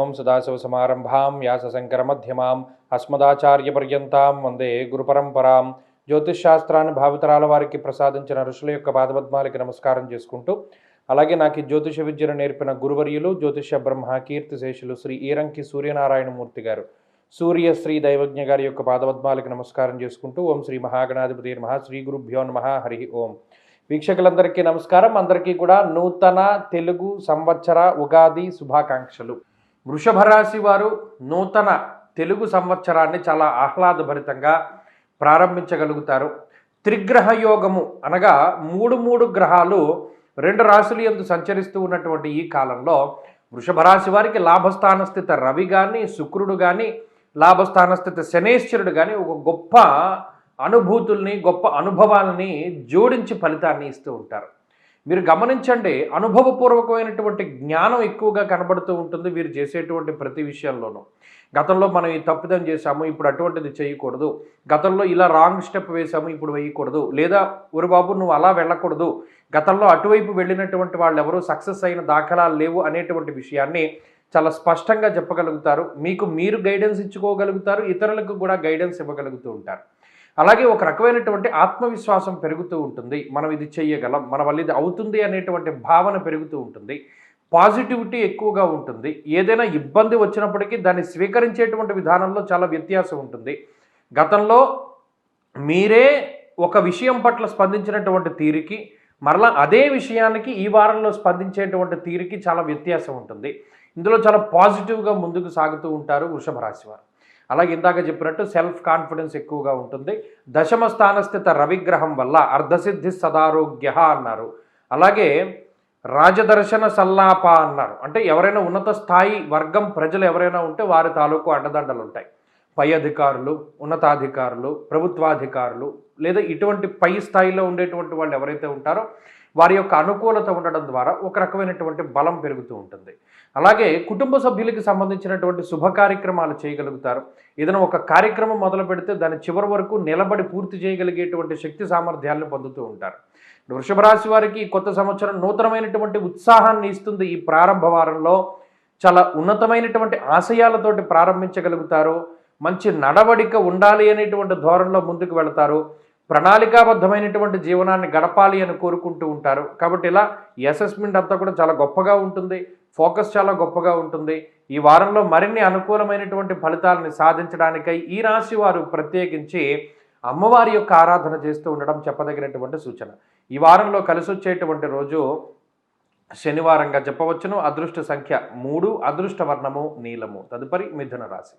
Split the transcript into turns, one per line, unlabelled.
ఓం సదాశివసమారంభాం వ్యాసశంకరమధ్యమాం అస్మదాచార్యపర్యంతాం వందే గురుపరంపరాం. జ్యోతిష్శాస్త్రాన్ని భావితరాల వారికి ప్రసాదించిన ఋషుల యొక్క పాదపద్మాలకి నమస్కారం చేసుకుంటూ, అలాగే నాకు జ్యోతిష విద్యను నేర్పిన గురువర్యులు జ్యోతిష బ్రహ్మ కీర్తిశేషులు శ్రీ ఈరంకి సూర్యనారాయణమూర్తి గారు, సూర్యశ్రీ దైవజ్ఞ గారి యొక్క పాదపద్మాలకి నమస్కారం చేసుకుంటూ, ఓం శ్రీ మహాగణాధిపతి నమః, శ్రీ గురుభ్యో నమః, హరి ఓం. వీక్షకులందరికీ నమస్కారం. అందరికీ కూడా నూతన తెలుగు సంవత్సర ఉగాది శుభాకాంక్షలు. వృషభ రాశి వారు నూతన తెలుగు సంవత్సరాన్ని చాలా ఆహ్లాదభరితంగా ప్రారంభించగలుగుతారు. త్రిగ్రహ యోగము అనగా మూడు గ్రహాలు రెండు రాశులు యందు సంచరిస్తూ ఉన్నటువంటి ఈ కాలంలో వృషభ రాశి వారికి లాభస్థానస్థిత రవి కానీ, శుక్రుడు కానీ, లాభస్థానస్థిత శనేశ్వరుడు కానీ ఒక గొప్ప అనుభూతుల్ని, గొప్ప అనుభవాలని జోడించి ఫలితాన్ని ఇస్తూ ఉంటారు. మీరు గమనించండి, అనుభవపూర్వకమైనటువంటి జ్ఞానం ఎక్కువగా కనబడుతూ ఉంటుంది వీరు చేసేటువంటి ప్రతి విషయంలోనూ. గతంలో మనం ఈ తప్పిదం చేశాము, ఇప్పుడు అటువంటిది చేయకూడదు, గతంలో ఇలా రాంగ్ స్టెప్ వేసాము, ఇప్పుడు వేయకూడదు, లేదా ఒరు బాబు నువ్వు అలా వెళ్ళకూడదు, గతంలో అటువైపు వెళ్ళినటువంటి వాళ్ళు ఎవరు సక్సెస్ అయిన దాఖలాలు లేవు అనేటువంటి విషయాన్ని చాలా స్పష్టంగా చెప్పగలుగుతారు. మీకు మీరు గైడెన్స్ ఇచ్చుకోగలుగుతారు, ఇతరులకు కూడా గైడెన్స్ ఇవ్వగలుగుతూ ఉంటారు. అలాగే ఒక రకమైనటువంటి ఆత్మవిశ్వాసం పెరుగుతూ ఉంటుంది. మనం ఇది చెయ్యగలం, మన వల్ల ఇది అవుతుంది అనేటువంటి భావన పెరుగుతూ ఉంటుంది. పాజిటివిటీ ఎక్కువగా ఉంటుంది. ఏదైనా ఇబ్బంది వచ్చినప్పటికీ దాన్ని స్వీకరించేటువంటి విధానంలో చాలా వ్యత్యాసం ఉంటుంది. గతంలో మీరే ఒక విషయం పట్ల స్పందించినటువంటి తీరుకి, మరలా అదే విషయానికి ఈ వారంలో స్పందించేటువంటి తీరుకి చాలా వ్యత్యాసం ఉంటుంది. ఇందులో చాలా పాజిటివ్గా ముందుకు సాగుతూ ఉంటారు వృషభ రాశి వారు. అలాగే ఇందాక చెప్పినట్టు సెల్ఫ్ కాన్ఫిడెన్స్ ఎక్కువగా ఉంటుంది. దశమ స్థానస్థిత రవిగ్రహం వల్ల అర్ధసిద్ధి సదారోగ్య అన్నారు. అలాగే రాజదర్శన సల్లాప అన్నారు. అంటే ఎవరైనా ఉన్నత స్థాయి వర్గం ప్రజలు ఎవరైనా ఉంటే వారి తాలూకు అండదండలు ఉంటాయి. పై అధికారులు, ఉన్నతాధికారులు, ప్రభుత్వాధికారులు, లేదా ఇటువంటి పై స్థాయిలో ఉండేటువంటి వాళ్ళు ఎవరైతే ఉంటారో వారి యొక్క అనుకూలత ఉండడం ద్వారా ఒక రకమైనటువంటి బలం పెరుగుతూ ఉంటుంది. అలాగే కుటుంబ సభ్యులకి సంబంధించినటువంటి శుభ కార్యక్రమాలు చేయగలుగుతారు. ఏదైనా ఒక కార్యక్రమం మొదలు పెడితే దాని చివరి వరకు నిలబడి పూర్తి చేయగలిగేటువంటి శక్తి సామర్థ్యాలను పొందుతూ ఉంటారు. వృషభ రాశి వారికి కొత్త సంవత్సరం నూతనమైనటువంటి ఉత్సాహాన్ని ఇస్తుంది. ఈ ప్రారంభ వారంలో చాలా ఉన్నతమైనటువంటి ఆశయాలతోటి ప్రారంభించగలుగుతారు. మంచి నడవడిక ఉండాలి అనేటువంటి ధోరణిలో ముందుకు వెళతారు. ప్రణాళికాబద్ధమైనటువంటి జీవనాన్ని గడపాలి అని కోరుకుంటూ ఉంటారు. కాబట్టి ఇలా ఈ అసెస్మెంట్ అంతా కూడా చాలా గొప్పగా ఉంటుంది. ఫోకస్ చాలా గొప్పగా ఉంటుంది. ఈ వారంలో మరిన్ని అనుకూలమైనటువంటి ఫలితాలని సాధించడానికై ఈ రాశి వారు ప్రత్యేకించి అమ్మవారి యొక్క ఆరాధన చేస్తూ ఉండడం చెప్పదగినటువంటి సూచన. ఈ వారంలో కలిసి వచ్చేటువంటి రోజు శనివారంగా చెప్పవచ్చును. అదృష్ట సంఖ్య 3, అదృష్ట వర్ణము నీలము. తదుపరి మిథున రాశి.